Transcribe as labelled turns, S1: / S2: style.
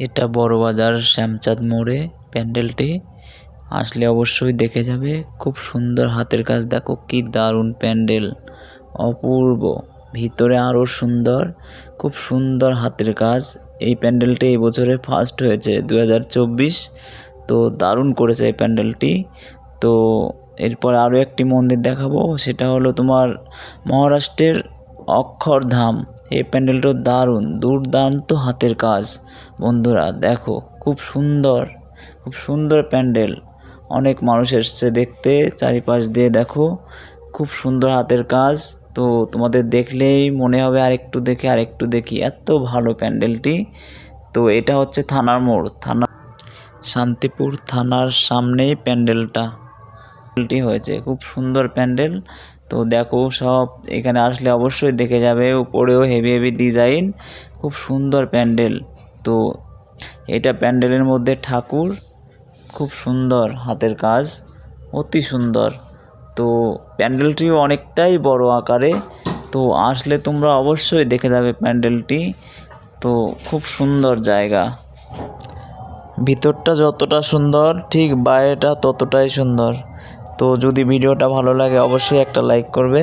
S1: এটা বড়বাজার শ্যামচাঁদ মোড়ে প্যান্ডেলটি আসলে অবশ্যই দেখে যাবে। খুব সুন্দর হাতের কাজ, দেখো কি দারুণ প্যান্ডেল, অপূর্ব। ভিতরে আরও সুন্দর, খুব সুন্দর হাতের কাজ। এই প্যান্ডেলটি এই বছরে ফার্স্ট হয়েছে 2024। তো দারুণ করেছে এই প্যান্ডেলটি। তো এরপর আরও একটি মন্দির দেখাবো, সেটা হলো তোমার মহারাষ্ট্রের অক্ষরধাম। এই প্যান্ডেলটাও দারুণ, দুর্দান্ত হাতের কাজ। বন্ধুরা দেখো, খুব সুন্দর, খুব সুন্দর প্যান্ডেল। অনেক মানুষ এসছে দেখতে, চারিপাশ দিয়ে দেখো খুব সুন্দর হাতের কাজ। তো তোমাদের দেখলেই মনে হবে আরেকটু দেখি আরেকটু দেখি, এত ভালো প্যান্ডেলটি। তো এটা হচ্ছে থানার মোড়, শান্তিপুর থানার সামনেই প্যান্ডেলটি হয়েছে। খুব সুন্দর প্যান্ডেল। তো দেখো সব এখানে আসলে অবশ্যই দেখে যাবে। উপরেও হেভি হেভি ডিজাইন, খুব সুন্দর প্যান্ডেল। তো এটা প্যান্ডেলের মধ্যে ঠাকুর, খুব সুন্দর হাতের কাজ, অতি সুন্দর। তো প্যান্ডেলটিও অনেকটাই বড় আকারে। তো আসলে তোমরা অবশ্যই দেখে যাবে প্যান্ডেলটি। তো খুব সুন্দর জায়গা, ভিতরটা যতটা সুন্দর ঠিক বাইরেটা ততটাই সুন্দর। তো যদি ভিডিওটা ভালো লাগে অবশ্যই একটা লাইক করবে।